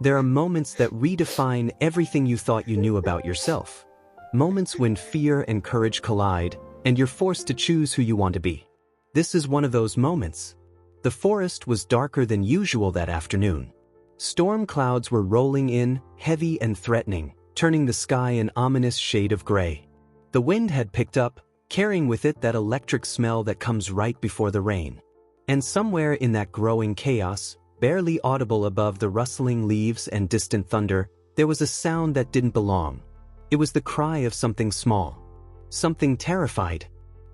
There are moments that redefine everything you thought you knew about yourself. Moments when fear and courage collide, and you're forced to choose who you want to be. This is one of those moments. The forest was darker than usual that afternoon. Storm clouds were rolling in, heavy and threatening, turning the sky an ominous shade of gray. The wind had picked up, carrying with it that electric smell that comes right before the rain. And somewhere in that growing chaos, barely audible above the rustling leaves and distant thunder, there was a sound that didn't belong. It was the cry of something small. Something terrified.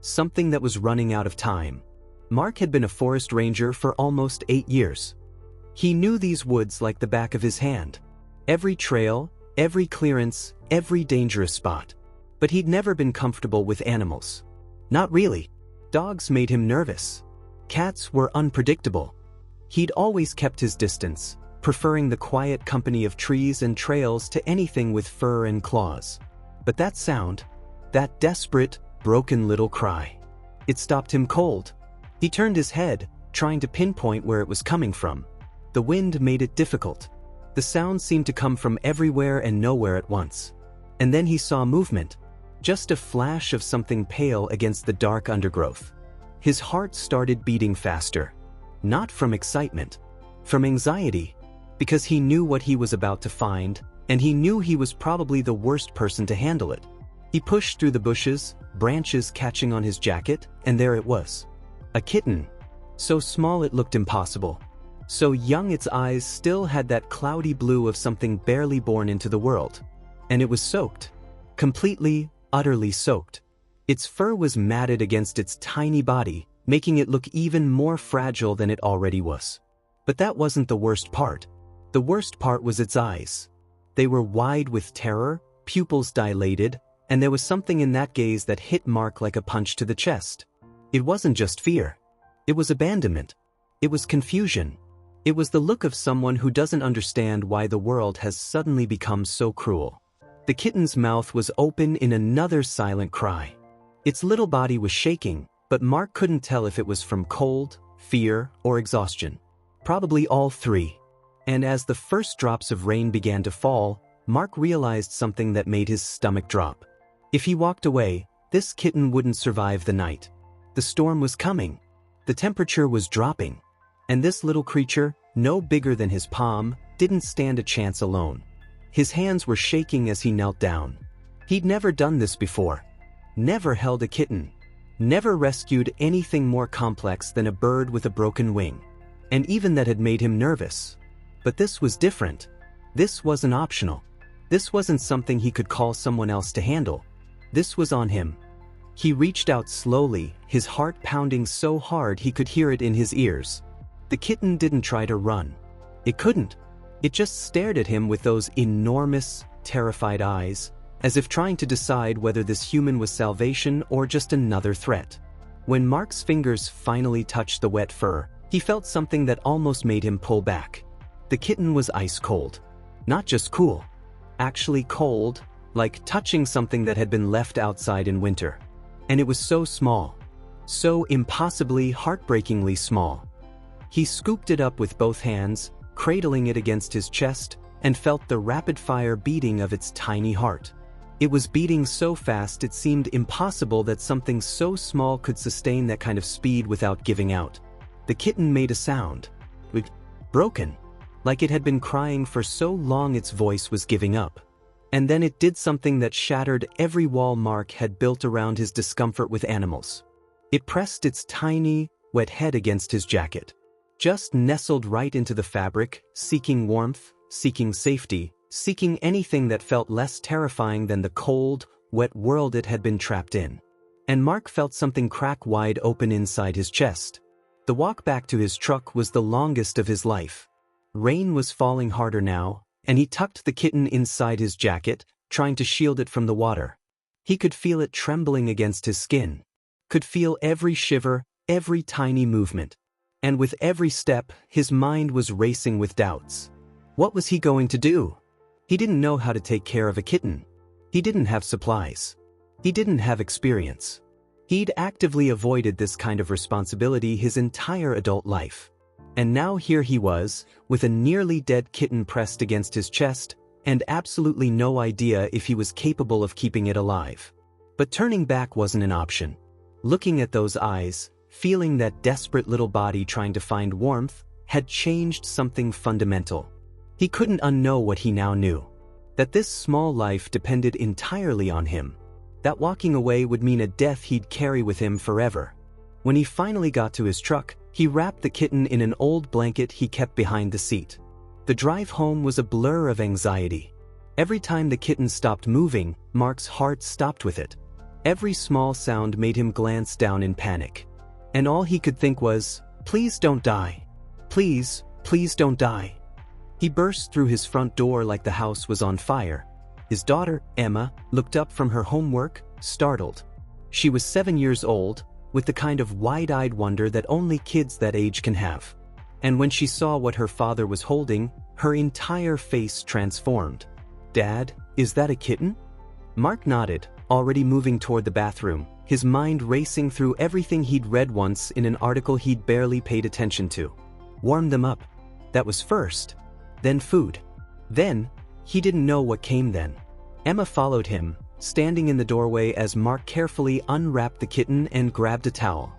Something that was running out of time. Mark had been a forest ranger for almost 8 years. He knew these woods like the back of his hand. Every trail, every clearance, every dangerous spot. But he'd never been comfortable with animals. Not really. Dogs made him nervous. Cats were unpredictable. He'd always kept his distance, preferring the quiet company of trees and trails to anything with fur and claws. But that sound, that desperate, broken little cry, it stopped him cold. He turned his head, trying to pinpoint where it was coming from. The wind made it difficult. The sound seemed to come from everywhere and nowhere at once. And then he saw movement, just a flash of something pale against the dark undergrowth. His heart started beating faster. Not from excitement, from anxiety, because he knew what he was about to find, and he knew he was probably the worst person to handle it. He pushed through the bushes, branches catching on his jacket, and there it was. A kitten. So small it looked impossible. So young its eyes still had that cloudy blue of something barely born into the world. And it was soaked. Completely, utterly soaked. Its fur was matted against its tiny body, making it look even more fragile than it already was. But that wasn't the worst part. The worst part was its eyes. They were wide with terror, pupils dilated, and there was something in that gaze that hit Mark like a punch to the chest. It wasn't just fear. It was abandonment. It was confusion. It was the look of someone who doesn't understand why the world has suddenly become so cruel. The kitten's mouth was open in another silent cry. Its little body was shaking, but Mark couldn't tell if it was from cold, fear, or exhaustion. Probably all three. And as the first drops of rain began to fall, Mark realized something that made his stomach drop. If he walked away, this kitten wouldn't survive the night. The storm was coming. The temperature was dropping. And this little creature, no bigger than his palm, didn't stand a chance alone. His hands were shaking as he knelt down. He'd never done this before. Never held a kitten. Never rescued anything more complex than a bird with a broken wing. And even that had made him nervous. But this was different. This wasn't optional. This wasn't something he could call someone else to handle. This was on him. He reached out slowly, his heart pounding so hard he could hear it in his ears. The kitten didn't try to run. It couldn't. It just stared at him with those enormous, terrified eyes, as if trying to decide whether this human was salvation or just another threat. When Mark's fingers finally touched the wet fur, he felt something that almost made him pull back. The kitten was ice cold. Not just cool. Actually cold, like touching something that had been left outside in winter. And it was so small. So impossibly, heartbreakingly small. He scooped it up with both hands, cradling it against his chest, and felt the rapid-fire beating of its tiny heart. It was beating so fast it seemed impossible that something so small could sustain that kind of speed without giving out. The kitten made a sound. Broken. Like it had been crying for so long its voice was giving up. And then it did something that shattered every wall Mark had built around his discomfort with animals. It pressed its tiny, wet head against his jacket. Just nestled right into the fabric, seeking warmth, seeking safety, seeking anything that felt less terrifying than the cold, wet world it had been trapped in. And Mark felt something crack wide open inside his chest. The walk back to his truck was the longest of his life. Rain was falling harder now, and he tucked the kitten inside his jacket, trying to shield it from the water. He could feel it trembling against his skin. Could feel every shiver, every tiny movement. And with every step, his mind was racing with doubts. What was he going to do? He didn't know how to take care of a kitten. He didn't have supplies. He didn't have experience. He'd actively avoided this kind of responsibility his entire adult life. And now here he was, with a nearly dead kitten pressed against his chest, and absolutely no idea if he was capable of keeping it alive. But turning back wasn't an option. Looking at those eyes, feeling that desperate little body trying to find warmth, had changed something fundamental. He couldn't unknow what he now knew. That this small life depended entirely on him. That walking away would mean a death he'd carry with him forever. When he finally got to his truck, he wrapped the kitten in an old blanket he kept behind the seat. The drive home was a blur of anxiety. Every time the kitten stopped moving, Mark's heart stopped with it. Every small sound made him glance down in panic. And all he could think was, "Please don't die. Please, please don't die." He burst through his front door like the house was on fire. His daughter, Emma, looked up from her homework, startled. She was 7 years old, with the kind of wide-eyed wonder that only kids that age can have. And when she saw what her father was holding, her entire face transformed. "Dad, is that a kitten?" Mark nodded, already moving toward the bathroom, his mind racing through everything he'd read once in an article he'd barely paid attention to. Warm them up. That was first. Then food. Then, he didn't know what came then. Emma followed him, standing in the doorway as Mark carefully unwrapped the kitten and grabbed a towel.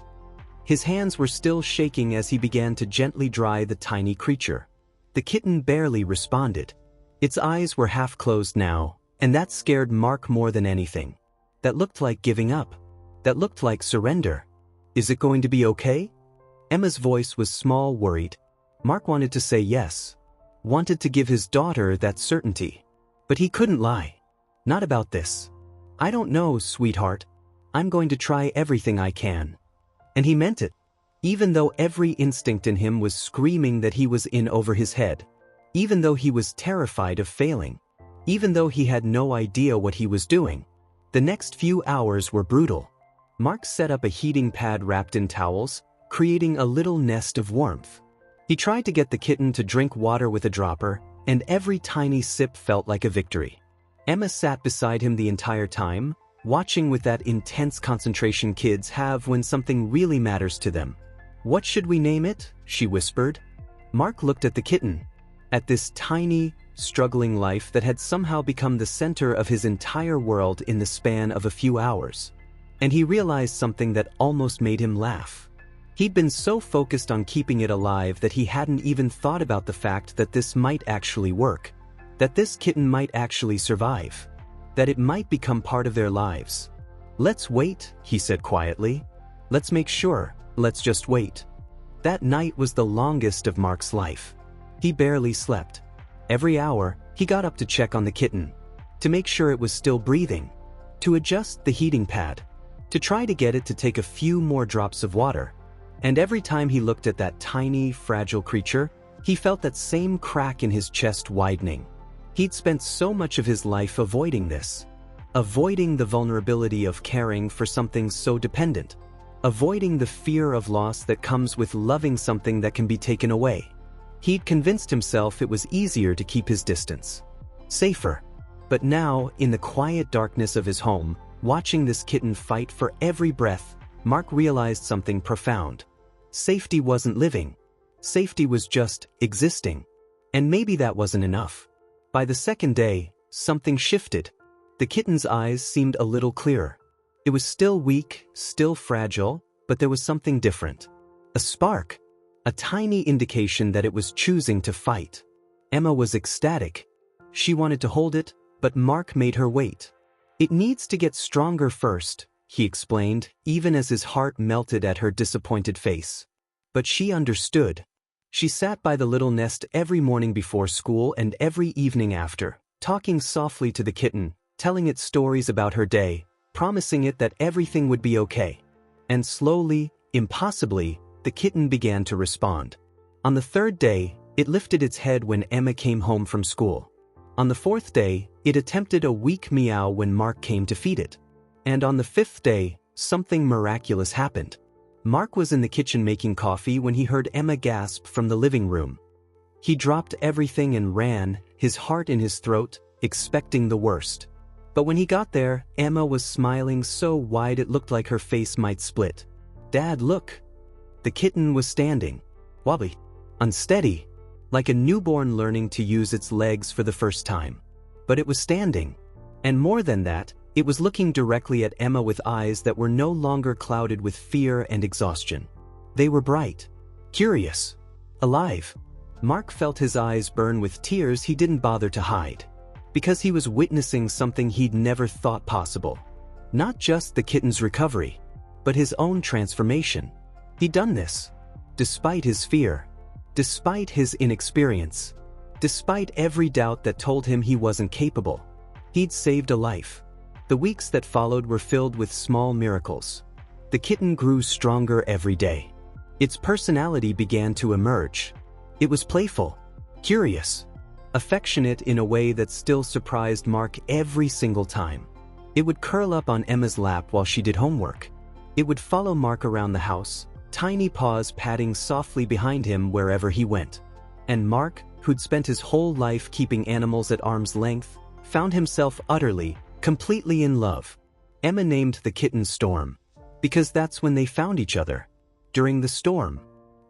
His hands were still shaking as he began to gently dry the tiny creature. The kitten barely responded. Its eyes were half closed now, and that scared Mark more than anything. That looked like giving up. That looked like surrender. "Is it going to be okay?" Emma's voice was small, worried. Mark wanted to say yes. Wanted to give his daughter that certainty. But he couldn't lie. Not about this. "I don't know, sweetheart. I'm going to try everything I can." And he meant it. Even though every instinct in him was screaming that he was in over his head. Even though he was terrified of failing. Even though he had no idea what he was doing. The next few hours were brutal. Mark set up a heating pad wrapped in towels, creating a little nest of warmth. He tried to get the kitten to drink water with a dropper, and every tiny sip felt like a victory. Emma sat beside him the entire time, watching with that intense concentration kids have when something really matters to them. "What should we name it?" she whispered. Mark looked at the kitten, at this tiny, struggling life that had somehow become the center of his entire world in the span of a few hours. And he realized something that almost made him laugh. He'd been so focused on keeping it alive that he hadn't even thought about the fact that this might actually work. That this kitten might actually survive. That it might become part of their lives. "Let's wait," he said quietly. "Let's make sure, let's just wait." That night was the longest of Mark's life. He barely slept. Every hour, he got up to check on the kitten. To make sure it was still breathing. To adjust the heating pad. To try to get it to take a few more drops of water. And every time he looked at that tiny, fragile creature, he felt that same crack in his chest widening. He'd spent so much of his life avoiding this. Avoiding the vulnerability of caring for something so dependent. Avoiding the fear of loss that comes with loving something that can be taken away. He'd convinced himself it was easier to keep his distance. Safer. But now, in the quiet darkness of his home, watching this kitten fight for every breath, Mark realized something profound. Safety wasn't living. Safety was just existing. And maybe that wasn't enough. By the second day, something shifted. The kitten's eyes seemed a little clearer. It was still weak, still fragile, but there was something different. A spark. A tiny indication that it was choosing to fight. Emma was ecstatic. She wanted to hold it, but Mark made her wait. "It needs to get stronger first," he explained, even as his heart melted at her disappointed face. But she understood. She sat by the little nest every morning before school and every evening after, talking softly to the kitten, telling it stories about her day, promising it that everything would be okay. And slowly, impossibly, the kitten began to respond. On the third day, it lifted its head when Emma came home from school. On the fourth day, it attempted a weak meow when Mark came to feed it. And on the fifth day, something miraculous happened. Mark was in the kitchen making coffee when he heard Emma gasp from the living room. He dropped everything and ran, his heart in his throat, expecting the worst. But when he got there, Emma was smiling so wide it looked like her face might split. "Dad, look!" The kitten was standing. Wobbly. unsteady, like a newborn learning to use its legs for the first time. But it was standing. And more than that, it was looking directly at Emma with eyes that were no longer clouded with fear and exhaustion. They were bright, curious, alive. Mark felt his eyes burn with tears he didn't bother to hide, because he was witnessing something he'd never thought possible. Not just the kitten's recovery, but his own transformation. He'd done this, despite his fear, despite his inexperience, despite every doubt that told him he wasn't capable. He'd saved a life. The weeks that followed were filled with small miracles. The kitten grew stronger every day. Its personality began to emerge. It was playful, curious, affectionate in a way that still surprised Mark every single time. It would curl up on Emma's lap while she did homework. It would follow Mark around the house, tiny paws padding softly behind him wherever he went. And Mark, who'd spent his whole life keeping animals at arm's length, found himself utterly, completely in love. Emma named the kitten Storm, because that's when they found each other, during the storm.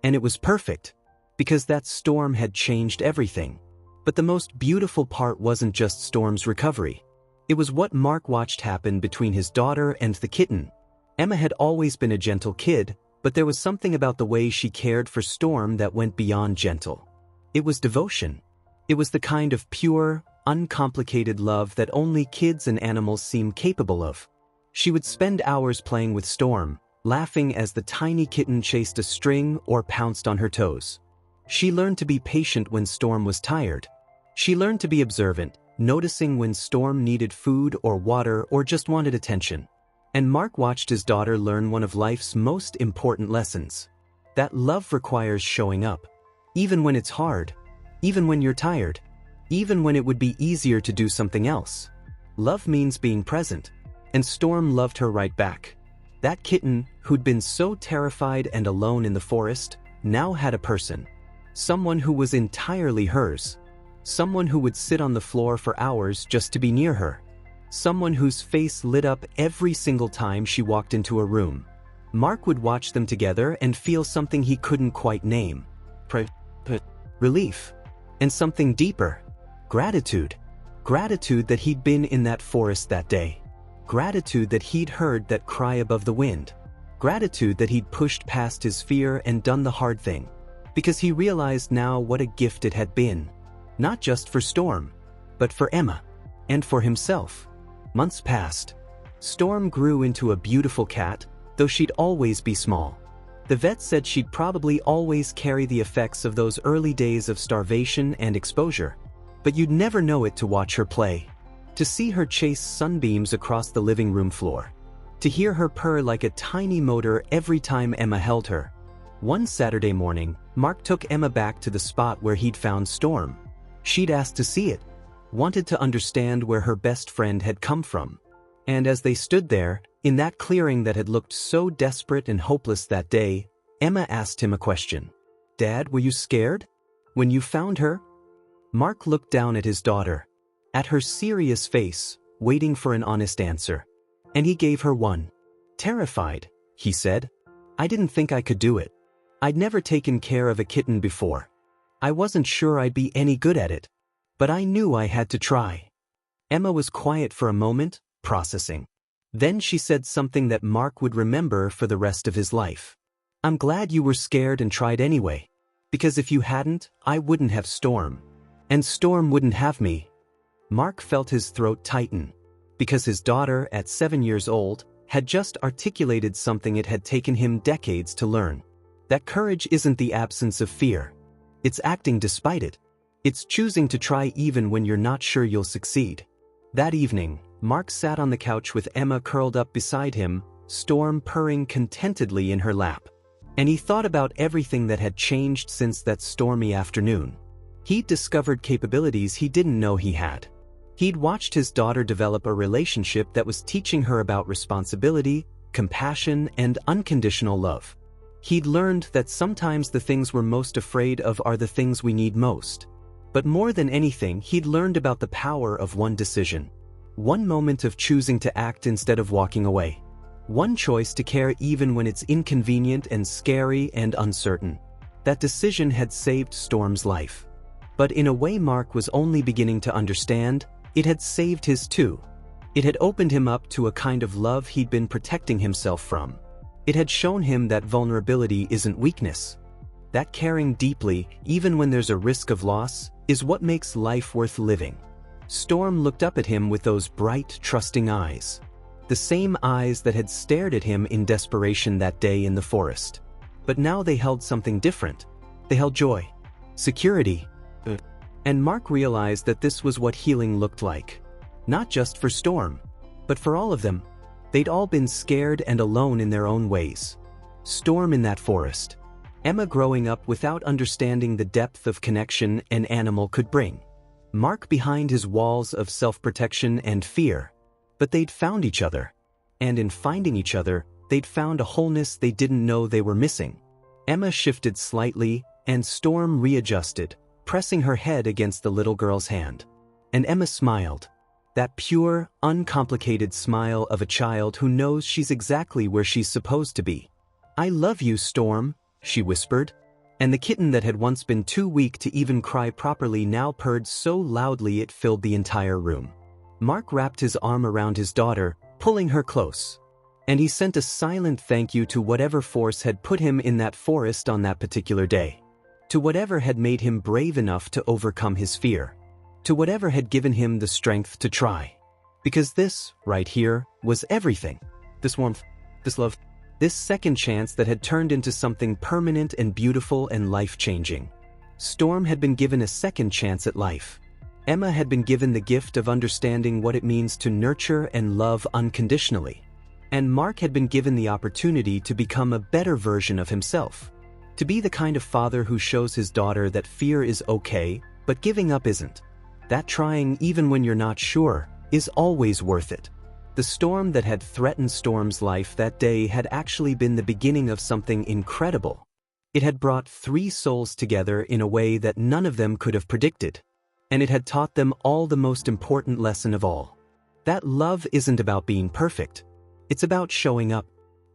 And it was perfect, because that storm had changed everything. But the most beautiful part wasn't just Storm's recovery. It was what Mark watched happen between his daughter and the kitten. Emma had always been a gentle kid, but there was something about the way she cared for Storm that went beyond gentle. It was devotion. It was the kind of pure, uncomplicated love that only kids and animals seem capable of. She would spend hours playing with Storm, laughing as the tiny kitten chased a string or pounced on her toes. She learned to be patient when Storm was tired. She learned to be observant, noticing when Storm needed food or water or just wanted attention. And Mark watched his daughter learn one of life's most important lessons. That love requires showing up. Even when it's hard. Even when you're tired. Even when it would be easier to do something else. Love means being present. And Storm loved her right back. That kitten, who'd been so terrified and alone in the forest, now had a person. Someone who was entirely hers. Someone who would sit on the floor for hours just to be near her. Someone whose face lit up every single time she walked into a room. Mark would watch them together and feel something he couldn't quite name. Relief. And something deeper. Gratitude. Gratitude that he'd been in that forest that day. Gratitude that he'd heard that cry above the wind. Gratitude that he'd pushed past his fear and done the hard thing. Because he realized now what a gift it had been. Not just for Storm, but for Emma. And for himself. Months passed. Storm grew into a beautiful cat, though she'd always be small. The vet said she'd probably always carry the effects of those early days of starvation and exposure. But you'd never know it to watch her play. To see her chase sunbeams across the living room floor. To hear her purr like a tiny motor every time Emma held her. One Saturday morning, Mark took Emma back to the spot where he'd found Storm. She'd asked to see it. Wanted to understand where her best friend had come from. And as they stood there, in that clearing that had looked so desperate and hopeless that day, Emma asked him a question. "Dad, were you scared? When you found her?" Mark looked down at his daughter. At her serious face, waiting for an honest answer. And he gave her one. "Terrified," he said. "I didn't think I could do it. I'd never taken care of a kitten before. I wasn't sure I'd be any good at it. But I knew I had to try." Emma was quiet for a moment, processing. Then she said something that Mark would remember for the rest of his life. "I'm glad you were scared and tried anyway. Because if you hadn't, I wouldn't have Storm. And Storm wouldn't have me." Mark felt his throat tighten. Because his daughter, at 7 years old, had just articulated something it had taken him decades to learn. That courage isn't the absence of fear. It's acting despite it. It's choosing to try even when you're not sure you'll succeed. That evening, Mark sat on the couch with Emma curled up beside him, Storm purring contentedly in her lap. And he thought about everything that had changed since that stormy afternoon. He'd discovered capabilities he didn't know he had. He'd watched his daughter develop a relationship that was teaching her about responsibility, compassion, and unconditional love. He'd learned that sometimes the things we're most afraid of are the things we need most. But more than anything, he'd learned about the power of one decision. One moment of choosing to act instead of walking away. One choice to care even when it's inconvenient and scary and uncertain. That decision had saved Storm's life. But in a way Mark was only beginning to understand, it had saved his too. It had opened him up to a kind of love he'd been protecting himself from. It had shown him that vulnerability isn't weakness. That caring deeply, even when there's a risk of loss, is what makes life worth living. Storm looked up at him with those bright, trusting eyes. The same eyes that had stared at him in desperation that day in the forest. But now they held something different. They held joy, security. And Mark realized that this was what healing looked like. Not just for Storm, but for all of them. They'd all been scared and alone in their own ways. Storm in that forest. Emma growing up without understanding the depth of connection an animal could bring. Mark behind his walls of self-protection and fear. But they'd found each other. And in finding each other, they'd found a wholeness they didn't know they were missing. Emma shifted slightly, and Storm readjusted, pressing her head against the little girl's hand. And Emma smiled. That pure, uncomplicated smile of a child who knows she's exactly where she's supposed to be. "I love you, Storm," she whispered. And the kitten that had once been too weak to even cry properly now purred so loudly it filled the entire room. Mark wrapped his arm around his daughter, pulling her close. And he sent a silent thank you to whatever force had put him in that forest on that particular day. To whatever had made him brave enough to overcome his fear. To whatever had given him the strength to try. Because this, right here, was everything. This warmth, this love, this second chance that had turned into something permanent and beautiful and life-changing. Storm had been given a second chance at life. Emma had been given the gift of understanding what it means to nurture and love unconditionally. And Mark had been given the opportunity to become a better version of himself. To be the kind of father who shows his daughter that fear is okay, but giving up isn't. That trying even when you're not sure is always worth it. The storm that had threatened Storm's life that day had actually been the beginning of something incredible. It had brought 3 souls together in a way that none of them could have predicted. And it had taught them all the most important lesson of all. That love isn't about being perfect. It's about showing up.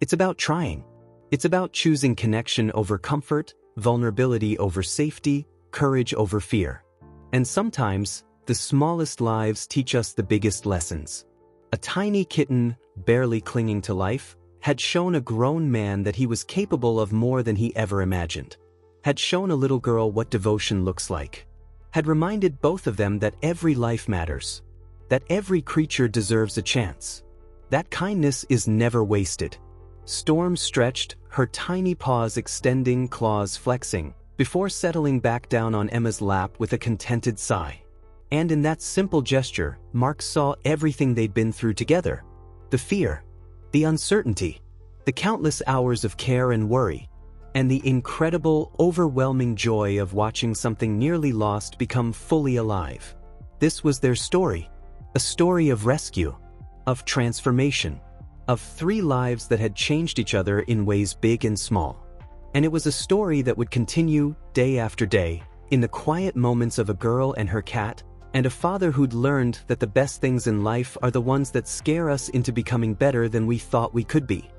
It's about trying. It's about choosing connection over comfort, vulnerability over safety, courage over fear. And sometimes, the smallest lives teach us the biggest lessons. A tiny kitten, barely clinging to life, had shown a grown man that he was capable of more than he ever imagined. Had shown a little girl what devotion looks like. Had reminded both of them that every life matters. That every creature deserves a chance. That kindness is never wasted. Storm stretched, her tiny paws extending, claws flexing, before settling back down on Emma's lap with a contented sigh. And in that simple gesture, Mark saw everything they'd been through together. The fear, the uncertainty, the countless hours of care and worry, and the incredible, overwhelming joy of watching something nearly lost become fully alive. This was their story. A story of rescue, of transformation, of 3 lives that had changed each other in ways big and small. And it was a story that would continue, day after day, in the quiet moments of a girl and her cat, and a father who'd learned that the best things in life are the ones that scare us into becoming better than we thought we could be.